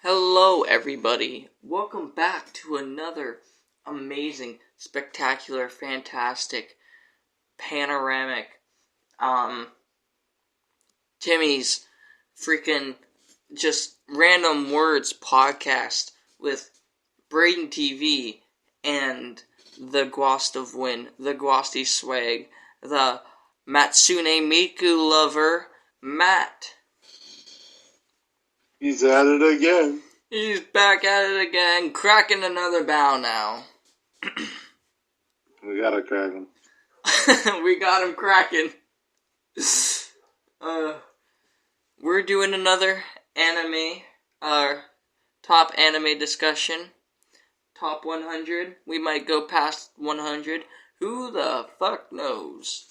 Hello, everybody. Welcome back to another amazing, spectacular, fantastic, panoramic, Timmy's freaking just random words podcast with Braden TV and the Gwast of Win, the Gwasty Swag, the Matsune Miku lover, Matt. He's at it again. He's back at it again, cracking another bow now. We gotta crack him. We got him cracking. We're doing another anime, top anime discussion. Top 100. We might go past 100. Who the fuck knows?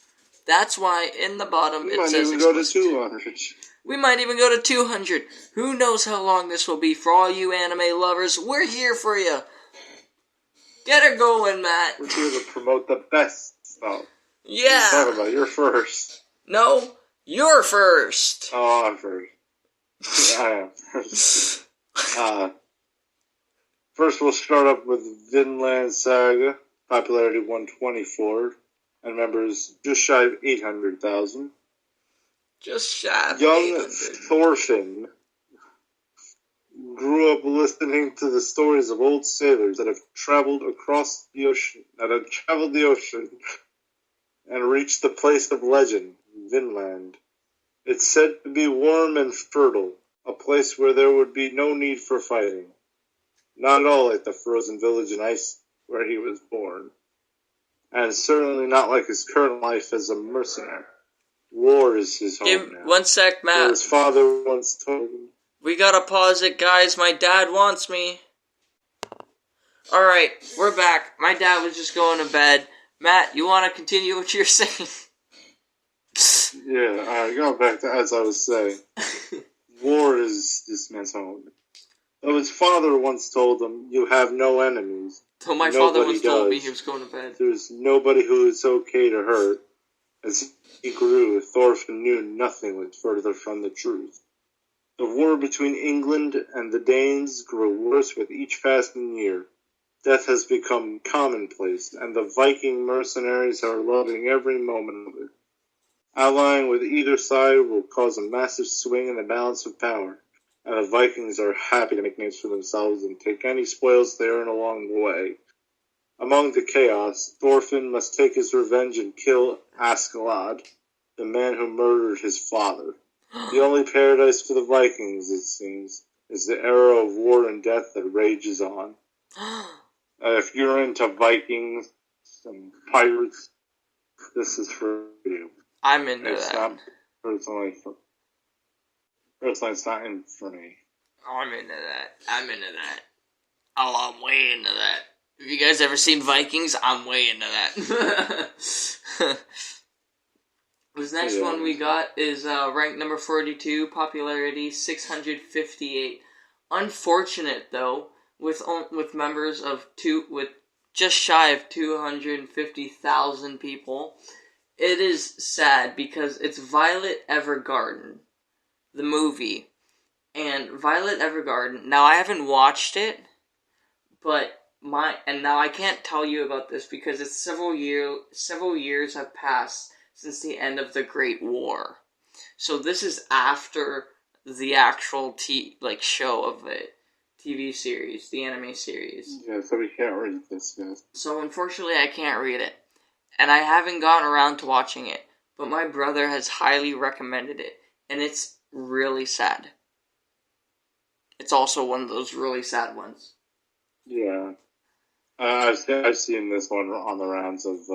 That's why in the bottom it says we might even go to 200. We might even go to 200. Who knows how long this will be for all you anime lovers? We're here for you. Get her going, Matt. We're here to promote the best stuff. Yeah. What are you talking about? You're first. No, you're first. Oh, I'm first. Yeah, I am first. First we'll start up with Vinland Saga, popularity 124, and members just shy of 800,000. Just shy of Young 800. Thorfinn grew up listening to the stories of old sailors that have traveled the ocean, and reached the place of legend, Vinland. It's said to be warm and fertile, a place where there would be no need for fighting. Not at all like the frozen village in ice where he was born, and certainly not like his current life as a mercenary. War is his home now. One sec, Matt. His father once told him. We gotta pause it, guys. My dad wants me. Alright, we're back. My dad was just going to bed. Matt, you want to continue what you're saying? Yeah, alright, going back to as I was saying. War is this man's home. Though his father once told him, you have no enemies. So my father once told me he was going to bed. There's nobody who is okay to hurt. As he grew, Thorfinn knew nothing was further from the truth. The war between England and the Danes grew worse with each passing year. Death has become commonplace, and the Viking mercenaries are loving every moment of it. Allying with either side will cause a massive swing in the balance of power, and the Vikings are happy to make names for themselves and take any spoils they earn along the way. Among the chaos, Thorfinn must take his revenge and kill Rascal, the man who murdered his father. The only paradise for the Vikings, it seems, is the era of war and death that rages on. If you're into Vikings and pirates, this is for you. I'm into that. Personally, it's not in for me. I'm into that. Oh, I'm way into that. Have you guys ever seen Vikings? I'm way into that. This next one we got is ranked number 42, popularity 658. Unfortunate though, with members of with just shy of 250,000 people. It is sad because it's Violet Evergarden, the movie, and Violet Evergarden. Now I haven't watched it, but now I can't tell you about this because it's several years have passed since the end of the Great War. So this is after the actual show of it, TV series, the anime series. Yeah, so we can't read this yet. So unfortunately I can't read it. And I haven't gotten around to watching it. But my brother has highly recommended it. And it's really sad. It's also one of those really sad ones. Yeah. I've seen this one on the rounds of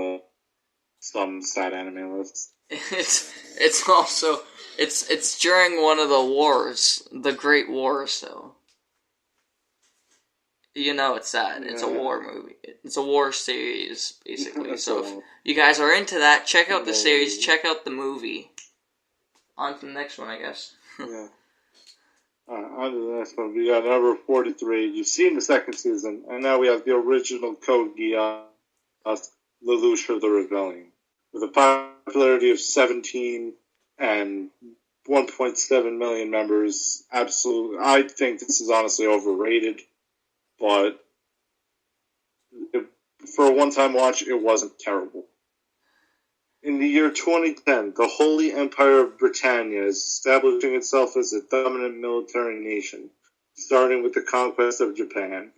some sad anime lists. It's also it's during one of the wars, the Great Wars, so you know it's sad. Yeah. It's a war movie. It's a war series, basically. So if you guys are into that, check out the series, check out the movie. On to the next one, I guess. Yeah. On to the next one. We got number 43. You've seen the second season, and now we have the original Code Geass, Lelouch of the Rebellion. With a popularity of 17 and 1.7 million members. Absolutely. I think this is honestly overrated, but for a one-time watch, it wasn't terrible. In the year 2010, the Holy Empire of Britannia is establishing itself as a dominant military nation, starting with the conquest of Japan.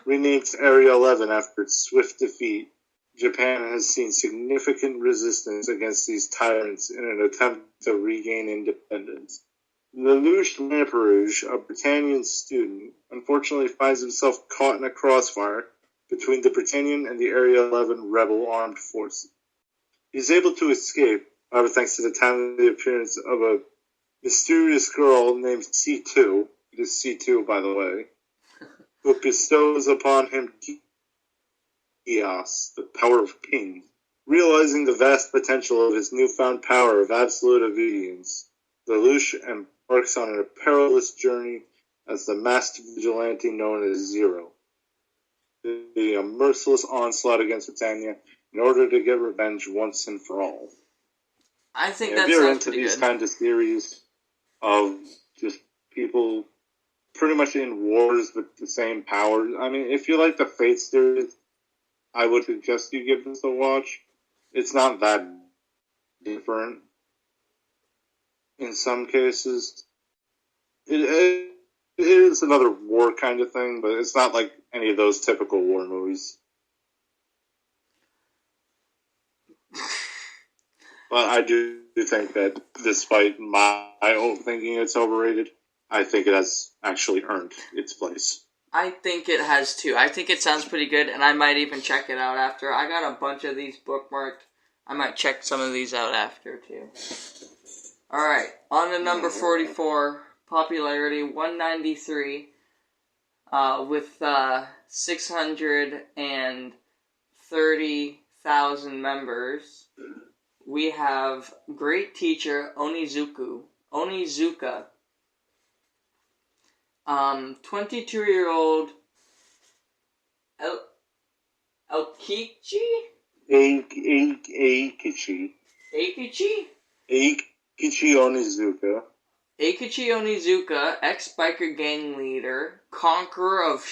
Renamed Area 11 after its swift defeat, Japan has seen significant resistance against these tyrants in an attempt to regain independence. Lelouch Lamperouge, a Britannian student, unfortunately finds himself caught in a crossfire between the Britannian and the Area 11 rebel armed forces. He's able to escape, however, thanks to the timely appearance of a mysterious girl named C2, it is C2 by the way, who bestows upon him Eos, the power of King. Realizing the vast potential of his newfound power of absolute obedience, Lelouch embarks on a perilous journey as the masked vigilante known as Zero. A merciless onslaught against Britannia in order to get revenge once and for all. I think that if you're sounds into pretty these good. kind of series of just people pretty much in wars with the same powers, I mean, if you like the Fate series, I would suggest you give this a watch. It's not that different in some cases. It is another war kind of thing, but it's not like any of those typical war movies. But I do think that despite my own thinking it's overrated, I think it has actually earned its place. I think it has too. I think it sounds pretty good, and I might even check it out after. I got a bunch of these bookmarked. I might check some of these out after too. Alright, on to number 44, popularity 193, with 630,000 members. We have great teacher Onizuka. 22-year-old Eikichi? Eikichi Onizuka. Eikichi Onizuka, ex-biker gang leader, conqueror of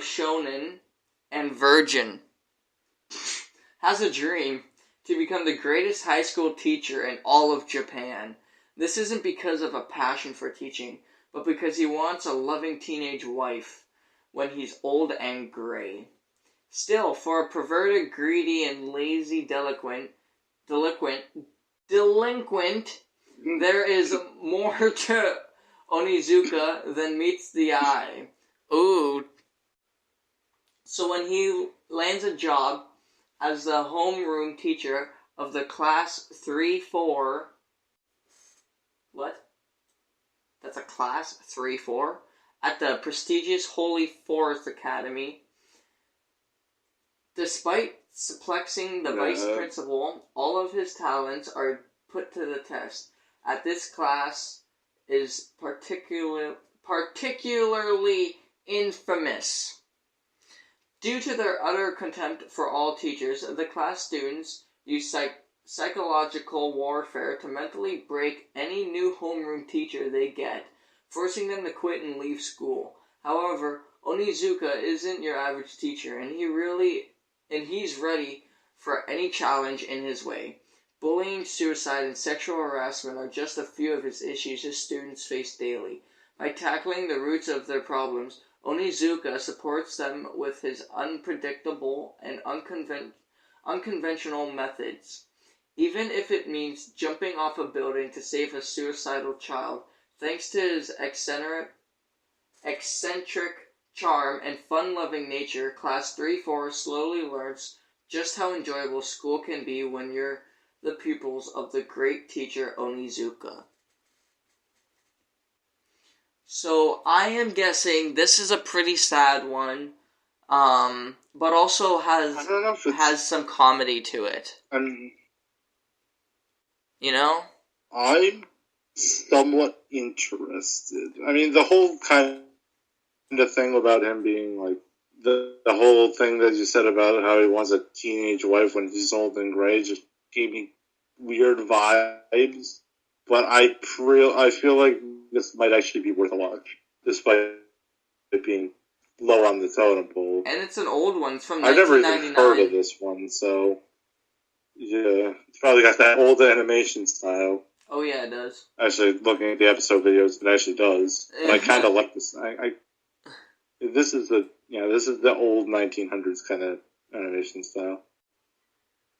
shonen, and virgin, has a dream to become the greatest high school teacher in all of Japan. This isn't because of a passion for teaching, but because he wants a loving teenage wife when he's old and gray. Still, for a perverted, greedy, and lazy delinquent, there is more to Onizuka than meets the eye. Ooh. So when he lands a job as the homeroom teacher of the class 3-4... What? That's a class 3-4? At the prestigious Holy Forest Academy. Despite suplexing the vice principal, all of his talents are put to the test. At this class is particularly infamous. Due to their utter contempt for all teachers, the class students use psychological warfare to mentally break any new homeroom teacher they get, forcing them to quit and leave school. However, Onizuka isn't your average teacher, and he's ready for any challenge in his way. Bullying, suicide, and sexual harassment are just a few of his issues his students face daily. By tackling the roots of their problems, Onizuka supports them with his unpredictable and unconventional methods. Even if it means jumping off a building to save a suicidal child, thanks to his eccentric charm and fun-loving nature, Class 3-4 slowly learns just how enjoyable school can be when you're the pupils of the great teacher Onizuka. So I am guessing this is a pretty sad one, but also has some comedy to it. You know? I'm somewhat interested. I mean, the whole kind of thing about him being like the whole thing that you said about how he wants a teenage wife when he's old and gray just gave me weird vibes. but I feel like this might actually be worth a watch, despite it being low on the totem pole. And it's an old one. It's from I've never 1999. even heard of this one, so yeah, it's probably got that old animation style. Oh yeah, it does. Actually, looking at the episode videos, it actually does. But I kind of like this. This is the old 1900s kind of animation style.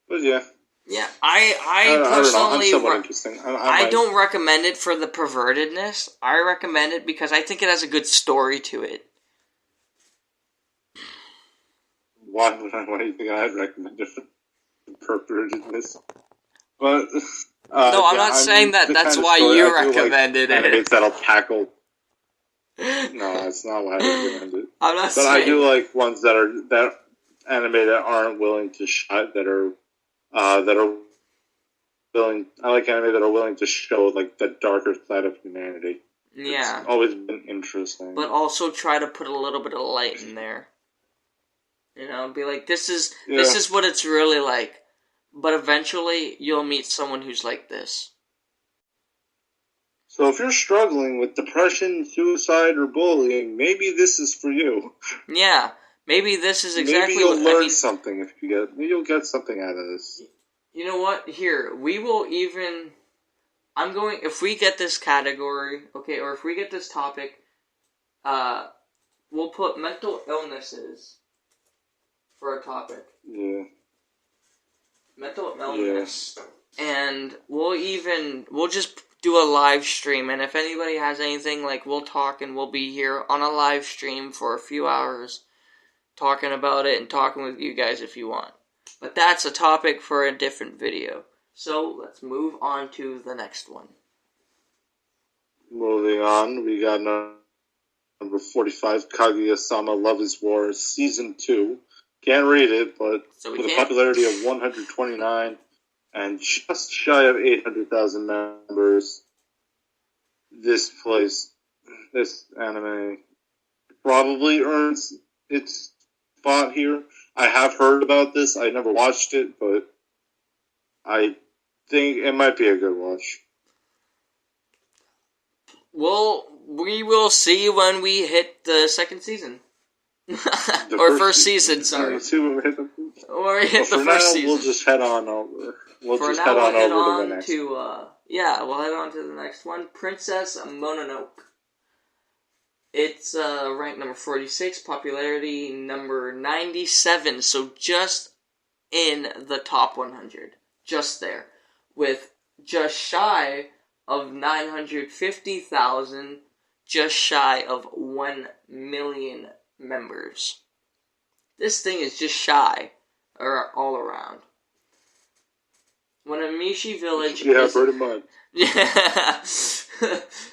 But yeah. Yeah, I personally, interesting. I don't recommend it for the pervertedness. I recommend it because I think it has a good story to it. Why do you think I'd recommend it for the pervertedness? But no, I'm not saying that. That's why you recommended it. Animates that'll tackle. No, that's not why I recommend it. I'm not but saying. I do like ones that anime that aren't willing to that are willing. I like anime that are willing to show like the darker side of humanity. Yeah, it's always been interesting. But also try to put a little bit of light in there. You know, be like, this is what it's really like. But eventually, you'll meet someone who's like this. So if you're struggling with depression, suicide, or bullying, maybe this is for you. Yeah, maybe this is exactly maybe you'll learn something if maybe you'll get something out of this. You know what? Here, we will even... if we get this category, okay, or if we get this topic, we'll put mental illnesses for a topic. Yeah. Mental illness. Yeah. And we'll just do a live stream, and if anybody has anything, like, we'll talk, and we'll be here on a live stream for a few hours talking about it and talking with you guys if you want. But that's a topic for a different video. So, let's move on to the next one. Moving on, we got number 45, Kaguya-sama Love is War, Season 2. Can't read it, but with a popularity of 129 and just shy of 800,000 members, this anime probably earns its spot here. I have heard about this. I never watched it, but I think it might be a good watch. Well, we will see when we hit the second season. Or first season, sorry. Or we hit the first season. We'll just head on over. We'll head on to the next. We'll head on to the next one. Princess Mononoke. It's ranked number 46, popularity number 97, so just in the top 100. Just there. With just shy of 950,000, just shy of 1 million members. This thing is just shy, or all around. When a Mushi village pretty much. Yeah.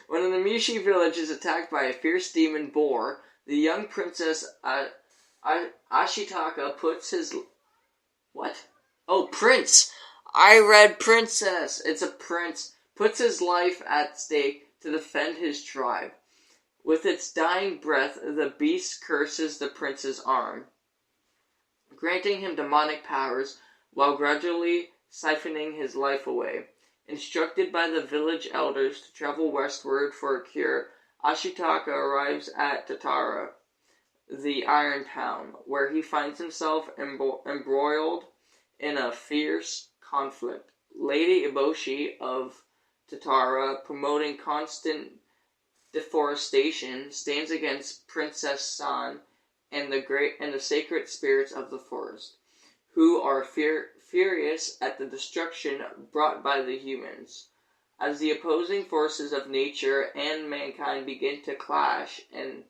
When the Mushi village is attacked by a fierce demon boar, the young princess Ashitaka puts his... What? Oh, prince! I read princess! It's a prince. Puts his life at stake to defend his tribe. With its dying breath, the beast curses the prince's arm, granting him demonic powers while gradually siphoning his life away. Instructed by the village elders to travel westward for a cure, Ashitaka arrives at Tatara, the Iron Town, where he finds himself embroiled in a fierce conflict. Lady Eboshi of Tatara, promoting constant deforestation, stands against Princess San and the sacred spirits of the forest, who are furious at the destruction brought by the humans. As the opposing forces of nature and mankind begin to clash in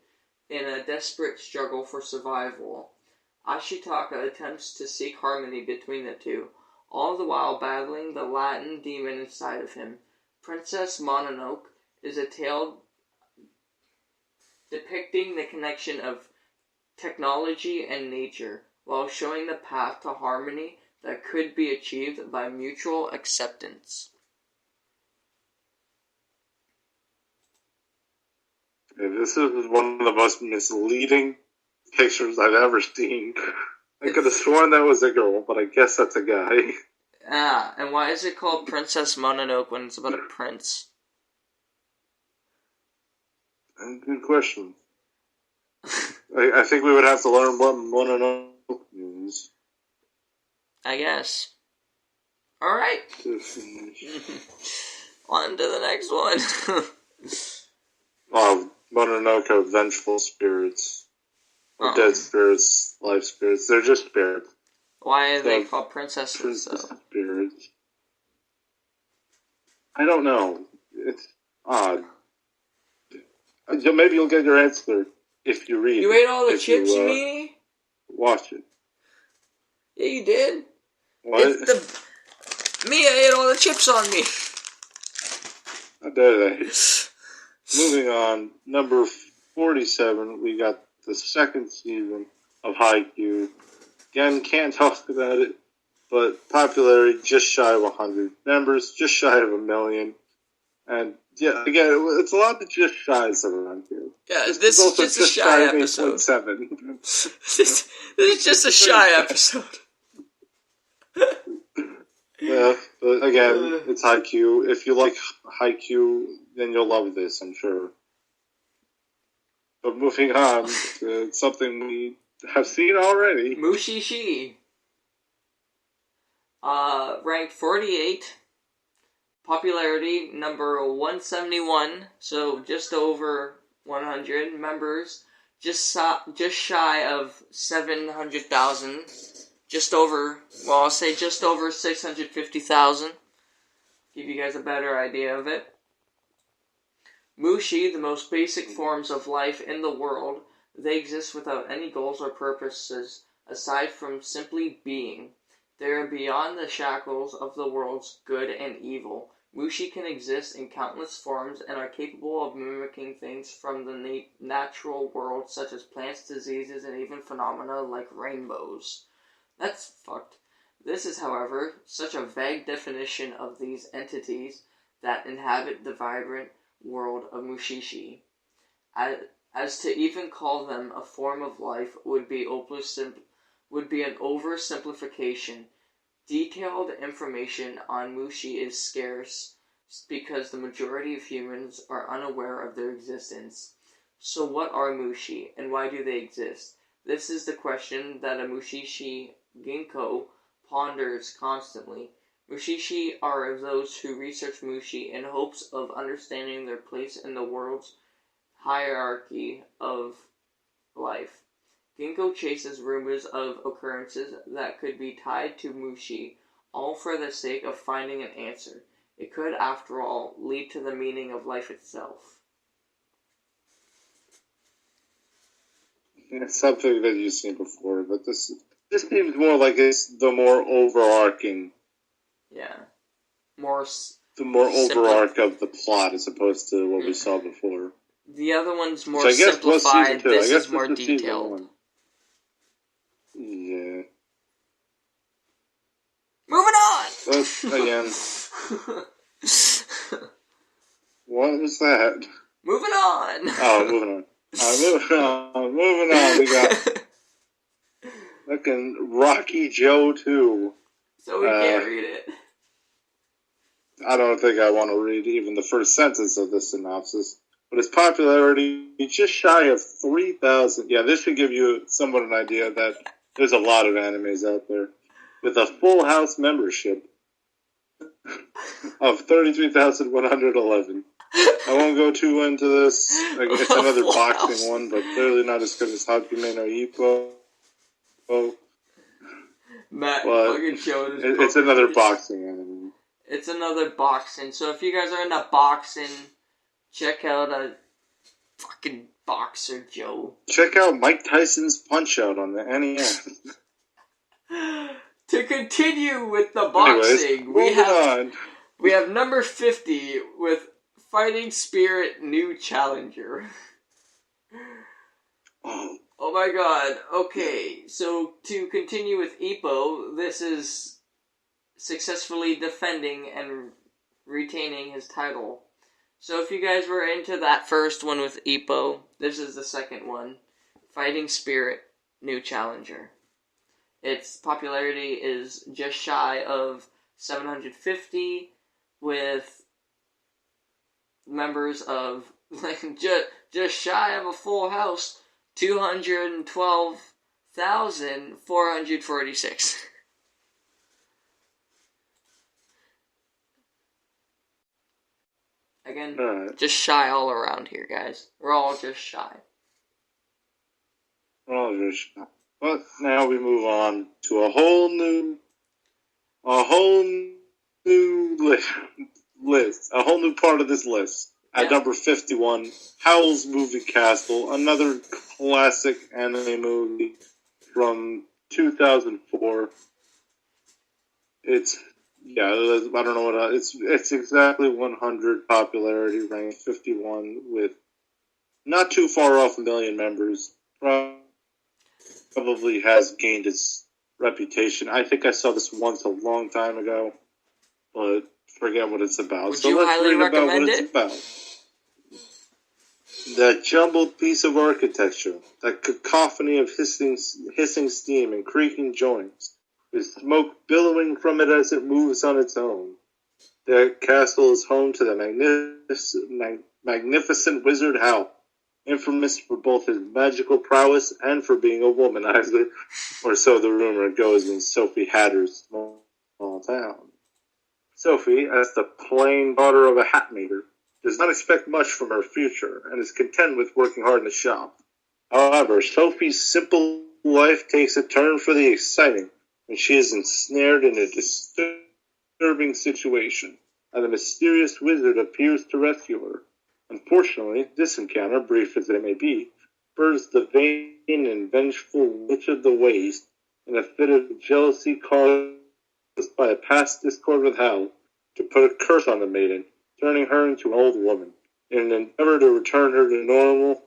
a desperate struggle for survival, Ashitaka attempts to seek harmony between the two, all the while battling the Latin demon inside of him. Princess Mononoke is a tale depicting the connection of technology and nature, while showing the path to harmony that could be achieved by mutual acceptance. This is one of the most misleading pictures I've ever seen. I could have sworn that was a girl, but I guess that's a guy. And why is it called Princess Mononoke when it's about a prince? Good question. I think we would have to learn what Mononoke means. I guess. Alright. On to the next one. Mononoke, vengeful spirits. Or dead spirits, life spirits. They're just spirits. Why are they called princesses, Princess though? spirits. I don't know. It's odd. Maybe you'll get your answer if you read. You ate all the chips, you mean? Watch it. Yeah, you did. What? Mia ate all the chips on me. How dare they? Moving on, number 47, we got the second season of Haikyuu. Again, can't talk about it, but popularity just shy of 100 members, just shy of 1 million. And yeah, again, it's a lot of just shies around here. Yeah, this is just a shy episode. 8.7. This is just a shy episode. Yeah, but again, it's Haikyuu. If you like Haikyuu, then you'll love this, I'm sure. But moving on to something we have seen already. Mushi. Ranked 48. Popularity number 171. So just over 100 members. Just shy of 700,000. I'll say just over 650,000. Give you guys a better idea of it. Mushi, the most basic forms of life in the world, they exist without any goals or purposes aside from simply being. They are beyond the shackles of the world's good and evil. Mushi can exist in countless forms and are capable of mimicking things from the natural world, such as plants, diseases, and even phenomena like rainbows. That's fucked. This is, however, such a vague definition of these entities that inhabit the vibrant world of Mushishi. As to even call them a form of life would be an oversimplification. Detailed information on Mushi is scarce because the majority of humans are unaware of their existence. So what are Mushi, and why do they exist? This is the question that a Mushishi Ginkgo ponders constantly. Mushishi are those who research Mushi in hopes of understanding their place in the world's hierarchy of life. Ginkgo chases rumors of occurrences that could be tied to Mushi, all for the sake of finding an answer. It could, after all, lead to the meaning of life itself. It's something that you've seen before, but this seems more like it's the more overarching. Yeah. The more overarch of the plot as opposed to what we saw before. The other one's more simplified. This is more detailed. Yeah. Moving on! But, again. What was that? Moving on! Oh, moving on. Moving on. We got fucking Rocky Joe 2. So we can't read it. I don't think I want to read even the first sentence of this synopsis. But its popularity just shy of 3,000. Yeah, this should give you somewhat an idea that there's a lot of animes out there. With a full house membership of 33,111. I won't go too into this. It's another boxing one, but clearly not as good as Hajime no Ippo. Matt fucking showed us. It's another boxing anime. It's another boxing. So if you guys are into boxing, check out a fucking Boxer Joe. Check out Mike Tyson's Punch-Out on the NES. To continue with the boxing, we have number 50 with Fighting Spirit New Challenger. Oh my god. Okay, so to continue with Ippo, this is successfully defending and retaining his title. So if you guys were into that first one with Ippo, this is the second one. Fighting Spirit New Challenger. Its popularity is just shy of 750, with members of just shy of a full house, 212,446. Again, just shy all around here, guys. We're all just shy. We're all just shy. But now we move on to a whole new list, a whole new part of this list. At number 51, Howells Moving Castle, another classic anime movie from 2004. I don't know what it's exactly 100 popularity, ranked 51 with not too far off a million members. Probably has gained its reputation. I think I saw this once a long time ago, but forget what it's about. Would you highly recommend it? The jumbled piece of architecture, that cacophony of hissing steam and creaking joints, with smoke billowing from it as it moves on its own. The castle is home to the magnificent wizard Howl, infamous for both his magical prowess and for being a womanizer, or so the rumor goes in Sophie Hatter's small town. Sophie, as the plain daughter of a hat maker, does not expect much from her future and is content with working hard in the shop. However, Sophie's simple life takes a turn for the exciting when she is ensnared in a disturbing situation, and the mysterious wizard appears to rescue her. Unfortunately, this encounter, brief as it may be, spurs the vain and vengeful Witch of the Waste in a fit of jealousy caused by a past discord with Hal to put a curse on the maiden, turning her into an old woman. In an endeavor to return to normal,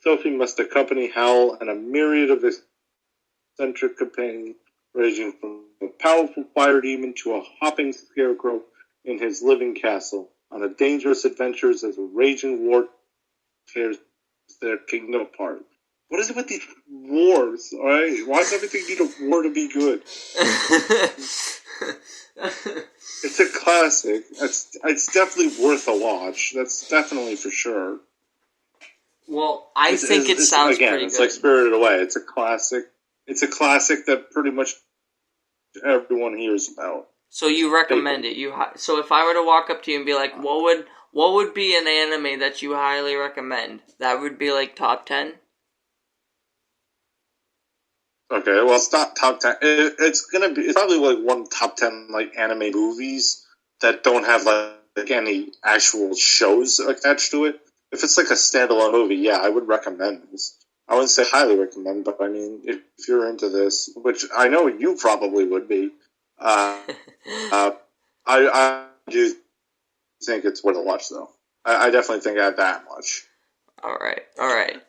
Sophie must accompany Hal and a myriad of eccentric companions, ranging from a powerful fire demon to a hopping scarecrow in his living castle, on a dangerous adventures as a raging war tears their kingdom apart. What is it with these wars, alright? Why does everything need a war to be good? It's a classic. It's definitely worth a watch. That's definitely for sure. Well, I think it sounds pretty good. It's like Spirited Away. It's a classic. It's a classic that pretty much everyone hears about. So you recommend it? So if I were to walk up to you and be like, what would be an anime that you highly recommend? That would be like top 10? Okay, well, it's not top 10. It's probably like one top 10 like anime movies that don't have like any actual shows attached to it. If it's like a standalone movie, yeah, I would recommend this. I wouldn't say highly recommend, but I mean, if you're into this, which I know you probably would be, I do think it's worth a watch, though. I definitely think that much. All right.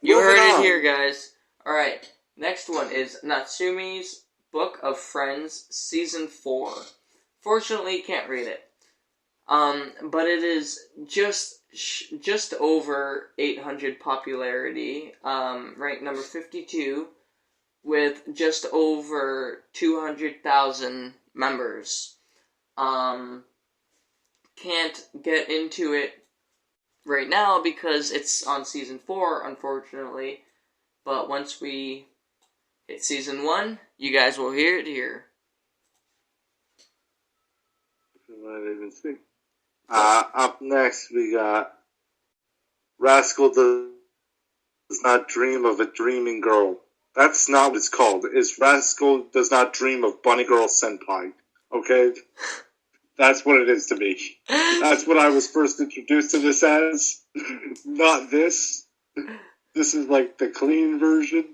You heard it here, guys. All right. Next one is Natsume's Book of Friends, Season 4. Fortunately, you can't read it. But it is just over 800 popularity, ranked number 52, with just over 200,000 members. Can't get into it right now because it's on Season 4, unfortunately. But once we hit Season 1, you guys will hear it here. I might even see. Up next, we got Rascal Does Not Dream of a Dreaming Girl. That's not what it's called. It's Rascal Does Not Dream of Bunny Girl Senpai. Okay? That's what it is to me. That's what I was first introduced to this as. Not this. This is like the clean version.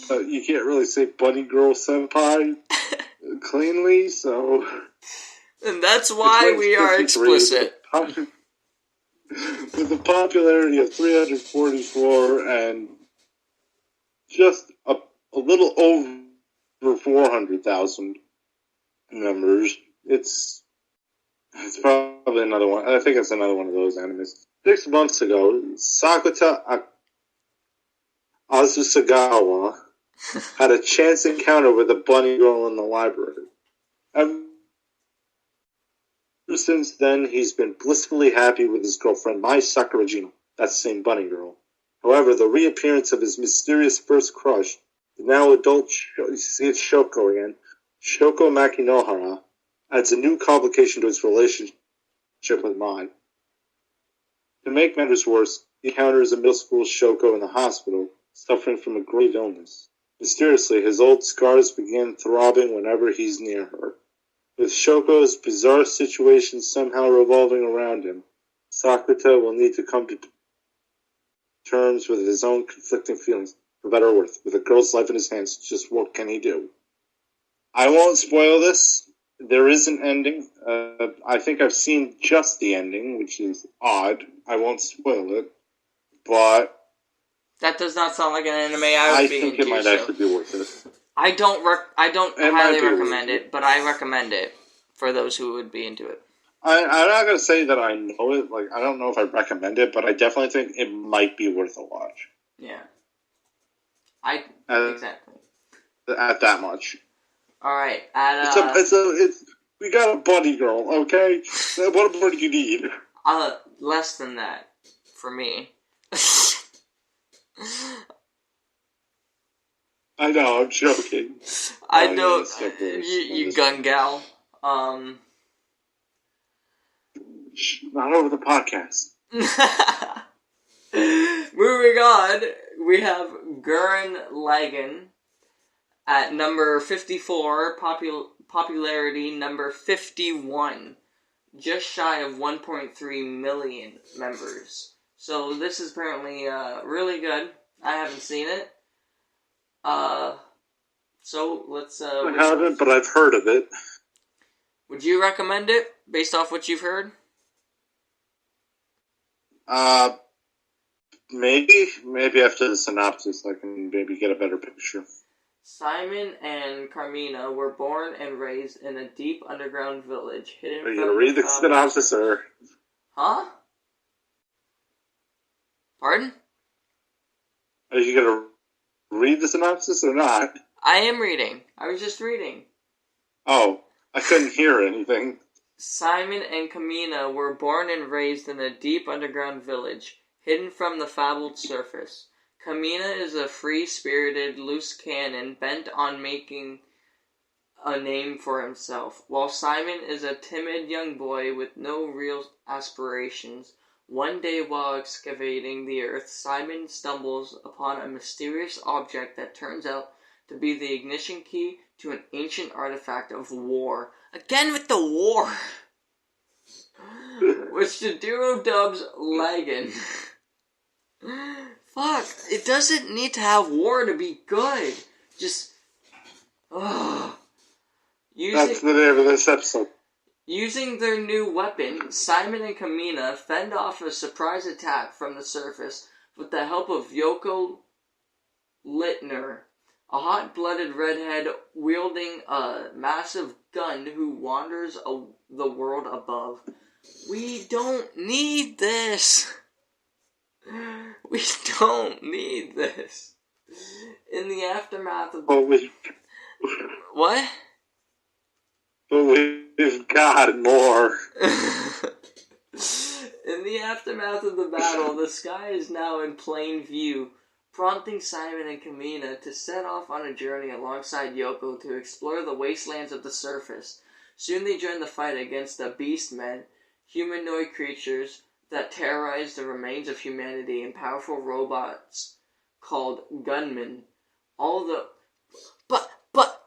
You can't really say Bunny Girl Senpai cleanly, so... And that's why we are explicit. With a popularity of 344 and just a little over 400,000 members, it's probably another one. I think it's another one of those animes. 6 months ago, Sakuta Azusagawa had a chance encounter with a bunny girl in the library. At since then, he's been blissfully happy with his girlfriend, Mai Sakurajima, that same bunny girl. However, the reappearance of his mysterious first crush, the now adult Shoko again, Shoko Makinohara, adds a new complication to his relationship with Mai. To make matters worse, he encounters a middle school Shoko in the hospital, suffering from a grave illness. Mysteriously, his old scars begin throbbing whenever he's near her. With Shoko's bizarre situation somehow revolving around him, Sakuta will need to come to terms with his own conflicting feelings, for better or worse. With a girl's life in his hands, just what can he do? I won't spoil this. There is an ending. I think I've seen just the ending, which is odd. I won't spoil it, but that does not sound like an anime I would be into. I think it might actually be worth it. I don't highly recommend it, but I recommend it for those who would be into it. I'm not going to say that I know it. Like, I don't know if I recommend it, but I definitely think it might be worth a watch. Yeah. Exactly. At that much. Alright, we got a bunny girl, okay? What more do you need? Less than that, for me. I know, I'm joking. I know, you gun gal. Not over the podcast. Moving on, we have Gurren Lagann at number 54, popularity number 51, just shy of 1.3 million members. So this is apparently really good. I haven't seen it. So let's. I haven't, but I've heard of it. Would you recommend it based off what you've heard? Maybe after the synopsis, I can maybe get a better picture. Simon and Carmina were born and raised in a deep underground village hidden. Are you gonna read the synopsis, or? Huh? Pardon? Are you gonna read the synopsis or not? I am reading. I was just reading. Oh, I couldn't hear anything. Simon and Carmina were born and raised in a deep underground village, hidden from the fabled surface. Carmina is a free-spirited, loose cannon bent on making a name for himself, while Simon is a timid young boy with no real aspirations. One day while excavating the earth, Simon stumbles upon a mysterious object that turns out to be the ignition key to an ancient artifact of war. Again with the war! Which the duo dubs Lagann. Fuck, it doesn't need to have war to be good. Just, that's the name of this episode. Using their new weapon, Simon and Carmina fend off a surprise attack from the surface with the help of Yoko Littner, a hot-blooded redhead wielding a massive gun who wanders the world above. We don't need this. We don't need this. In the aftermath of... What? But we've got more. In the aftermath of the battle, the sky is now in plain view, prompting Simon and Carmina to set off on a journey alongside Yoko to explore the wastelands of the surface. Soon they join the fight against the Beastmen, humanoid creatures that terrorize the remains of humanity, and powerful robots called gunmen. But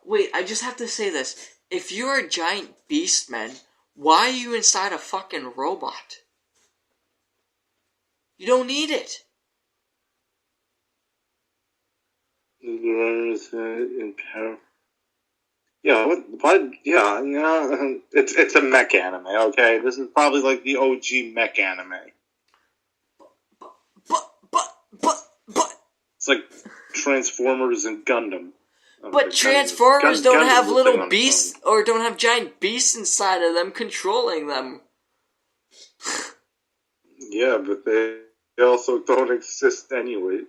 wait, I just have to say this. If you're a giant beastman, why are you inside a fucking robot? You don't need it. Yeah, what? Yeah, it's a mech anime, okay? This is probably like the OG mech anime. But... It's like Transformers and Gundam. But Transformers don't have little beasts, or don't have giant beasts inside of them controlling them. Yeah, but they also don't exist anyway.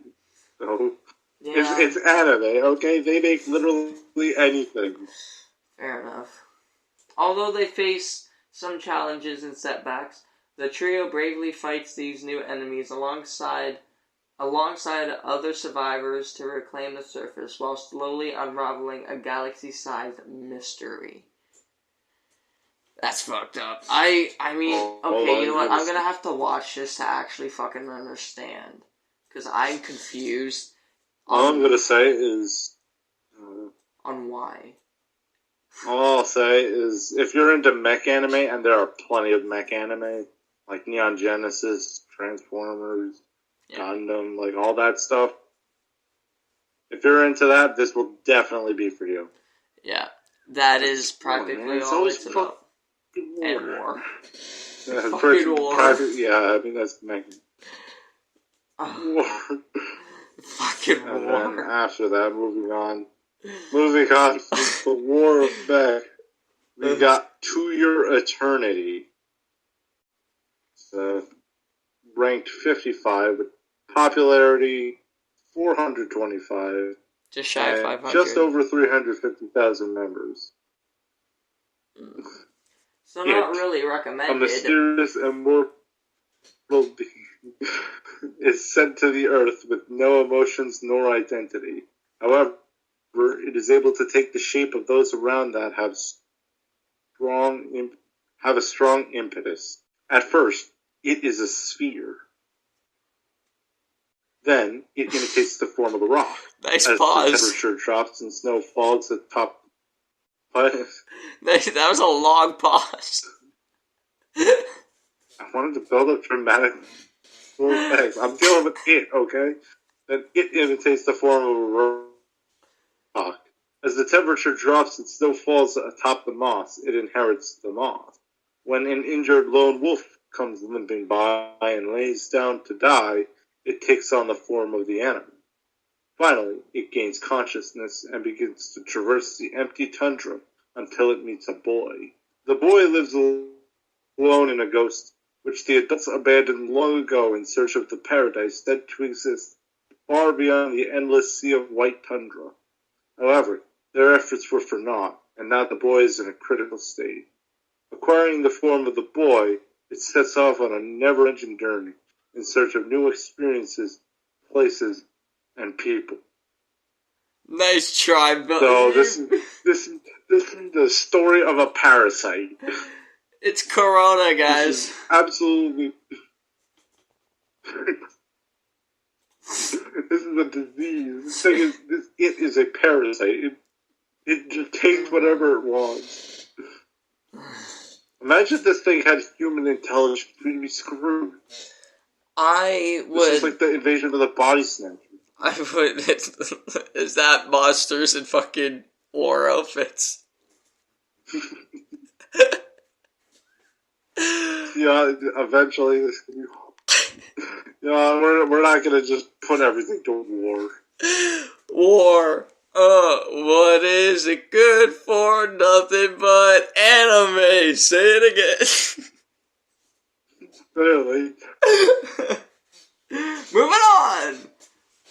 So, yeah. It's anime, okay? They make literally anything. Fair enough. Although they face some challenges and setbacks, the trio bravely fights these new enemies alongside other survivors to reclaim the surface while slowly unraveling a galaxy-sized mystery. That's fucked up. I mean, okay, you know what? I'm gonna have to watch this to actually fucking understand. Because I'm confused. All I'm gonna say is... on why. All I'll say is, if you're into mech anime, and there are plenty of mech anime, like Neon Genesis, Transformers, Gundam, like all that stuff, if you're into that, this will definitely be for you. Yeah, that is practically all it's about. And war. Fucking war. Yeah, I mean, that's mech. War. Fucking and war. And then after that, moving on from the War of Mech, we got To Your Eternity. It's ranked 55, with popularity 425. Just shy of 500. Just over 350,000 members. So not really recommended. A mysterious and mortal being is sent to the Earth with no emotions nor identity. However, it is able to take the shape of those around that have a strong impetus. At first, it is a sphere. Then, it imitates the form of a rock. Nice as pause. The temperature drops and snow falls at the top. That was a long pause. I wanted to build up dramatic effects. I'm dealing with it, okay? Then it imitates the form of a rock. As the temperature drops and snow falls atop the moss, it inherits the moss. When an injured lone wolf comes limping by and lays down to die, it takes on the form of the animal. Finally, it gains consciousness and begins to traverse the empty tundra until it meets a boy. The boy lives alone in a ghost, which the adults abandoned long ago in search of the paradise said to exist far beyond the endless sea of white tundra. However, their efforts were for naught, and now the boy is in a critical state. Acquiring the form of the boy, it sets off on a never-ending journey in search of new experiences, places, and people. Nice try, Bill. So this is the story of a parasite. It's Corona, guys. Absolutely. This is a disease. It is a parasite. It just takes whatever it wants. Imagine if this thing had human intelligence. We'd be screwed. This is like the invasion of the body snatchers. I would. Is that monsters in fucking war outfits? Yeah, eventually this can be. Yeah, we're not gonna just put everything to war. War. What is it good for? Nothing but anime. Say it again. Really? Moving on.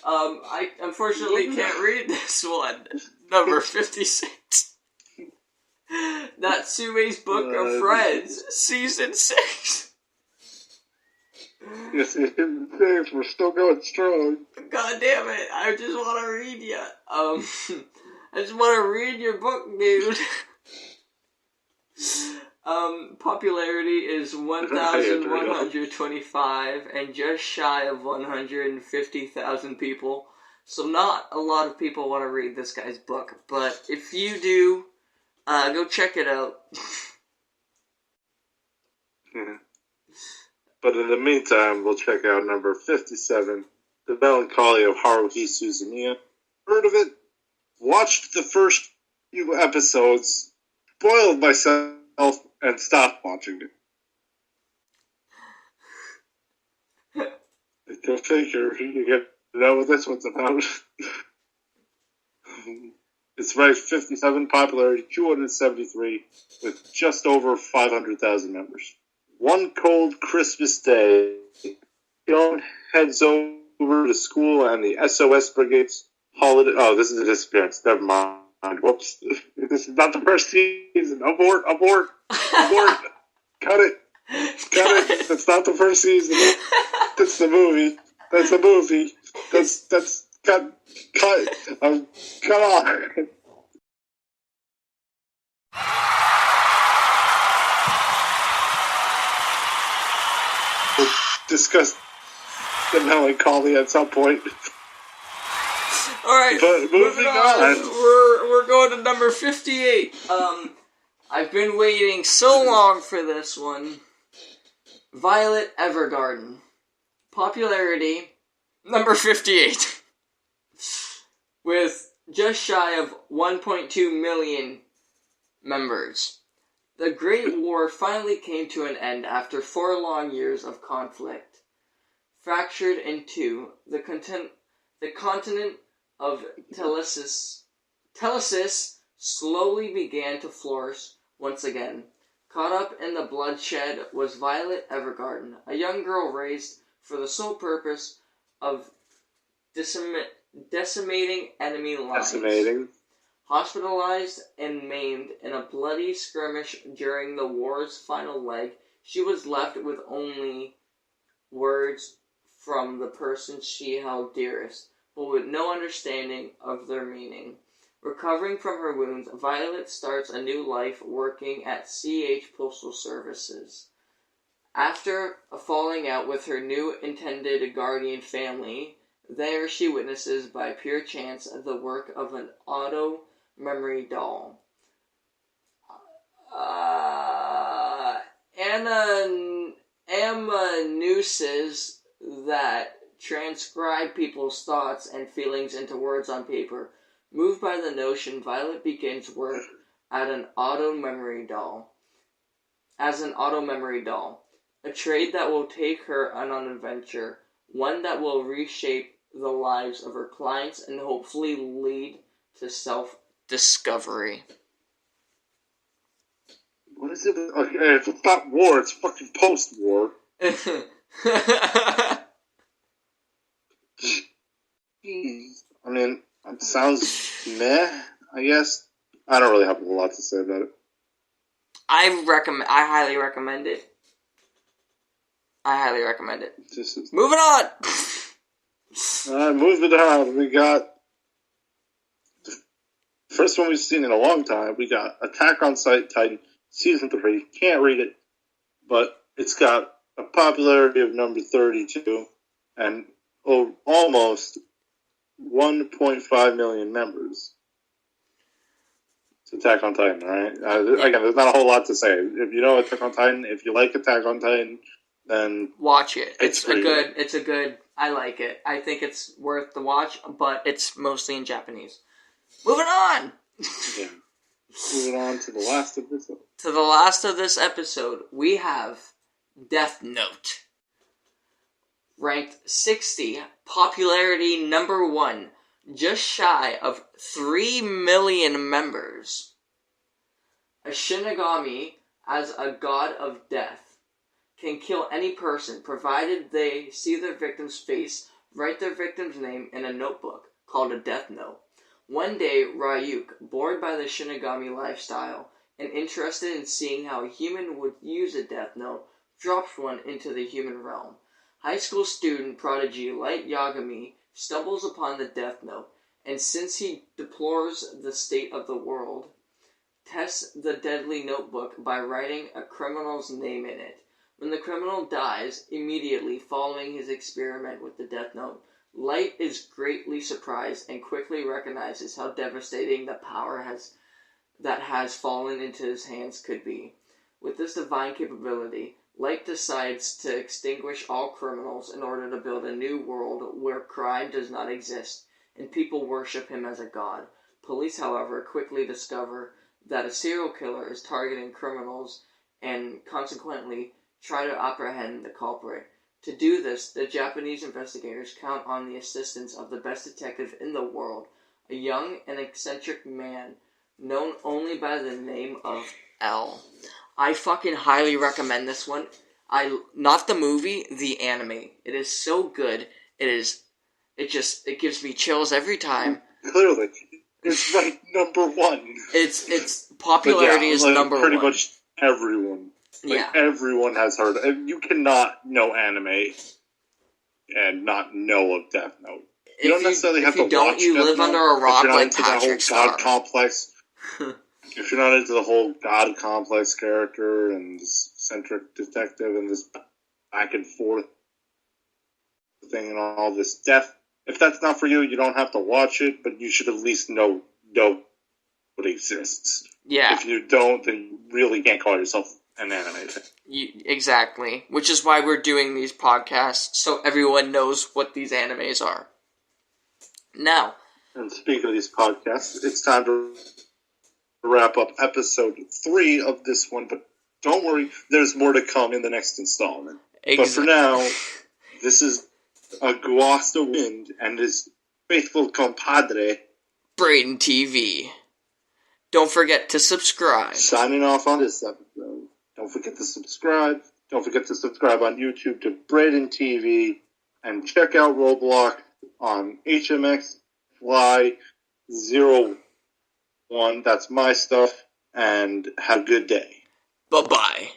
I unfortunately can't read this one. Number 56. Natsume's Book of Friends, Season 6. Yes, we're still going strong. God damn it, I just want to read you. I just want to read your book, dude. Popularity is 1,125 and just shy of 150,000 people. So not a lot of people want to read this guy's book, but if you do, go check it out. Yeah. But in the meantime, we'll check out number 57, The Melancholy of Haruhi Suzumiya. Heard of it? Watched the first few episodes, spoiled myself, and stopped watching it. Go figure, you get to know what this one's about. It's ranked 57, popularity 273, with just over 500,000 members. One cold Christmas day, John heads over to school and the SOS Brigade's holiday... Oh, this is a disappearance. Never mind. Whoops. This is not the first season. Abort. Cut it. Cut it. That's not the first season. That's the movie. That's the movie. That's cut. Come on. We'll discuss the melancholy at some point. All right, but moving on. We're going to number 58. I've been waiting so long for this one. Violet Evergarden. Popularity, number 58. With just shy of 1.2 million members. The Great War finally came to an end after 4 long years of conflict. Fractured in two, the continent of Telesis slowly began to flourish once again. Caught up in the bloodshed was Violet Evergarden, a young girl raised for the sole purpose of decimating enemy lines. Hospitalized and maimed in a bloody skirmish during the war's final leg, she was left with only words from the person she held dearest, but with no understanding of their meaning. Recovering from her wounds, Violet starts a new life working at CH Postal Services. After a falling out with her new intended guardian family, there she witnesses by pure chance the work of an auto memory doll. Amanuenses that transcribe people's thoughts and feelings into words on paper. Moved by the notion, Violet begins work as an auto memory doll. A trade that will take her on an adventure, one that will reshape the lives of her clients and hopefully lead to self-discovery. What is it? Okay, if it's not war, it's fucking post-war. I mean, it sounds meh, I guess. I don't really have a lot to say about it. I highly recommend it. Moving on! Moving on. We got the first one we've seen in a long time. We got Attack on Titan Season 3. Can't read it, but it's got a popularity of number 32 and almost 1.5 million members. It's Attack on Titan, right? Again, there's not a whole lot to say. If you know Attack on Titan, if you like Attack on Titan, then watch it. It's a good. I like it. I think it's worth the watch, but it's mostly in Japanese. Moving on. Yeah. Moving on to the last of this. To the last of this episode, we have Death Note. Ranked 60, popularity number 1, just shy of 3 million members. A Shinigami, as a god of death, can kill any person provided they see their victim's face, write their victim's name in a notebook called a Death Note. One day, Ryuk, bored by the Shinigami lifestyle and interested in seeing how a human would use a Death Note, drops one into the human realm. High school student prodigy Light Yagami stumbles upon the Death Note, and since he deplores the state of the world, tests the deadly notebook by writing a criminal's name in it. When the criminal dies, immediately following his experiment with the Death Note, Light is greatly surprised and quickly recognizes how devastating the power that has fallen into his hands could be. With this divine capability, Light decides to extinguish all criminals in order to build a new world where crime does not exist and people worship him as a god. Police, however, quickly discover that a serial killer is targeting criminals and consequently try to apprehend the culprit. To do this, the Japanese investigators count on the assistance of the best detective in the world, a young and eccentric man known only by the name of L. I fucking highly recommend this one. Not the movie, the anime. It is so good. It gives me chills every time. Clearly. It's like number 1. Its popularity is number 1. Pretty much everyone. Yeah. Everyone has heard. You cannot know anime and not know of Death Note. You don't necessarily have to watch Death Note. You live under a rock like Patrick Star. God complex. If you're not into the whole God complex character and this eccentric detective and this back and forth thing and all this death, if that's not for you, you don't have to watch it, but you should at least know it exists. Yeah. If you don't, then you really can't call yourself an anime fan. Exactly. Which is why we're doing these podcasts, so everyone knows what these animes are. Now. And speaking of these podcasts, it's time to wrap up episode 3 of this one, but don't worry, there's more to come in the next installment. But for now, this is Aguasta Wind and his faithful compadre, Braden TV. Don't forget to subscribe. Signing off on this episode. Don't forget to subscribe. Don't forget to subscribe on YouTube to Braden TV. And check out Roblox on HMX Fly 01. That's my stuff. And have a good day. Bye-bye.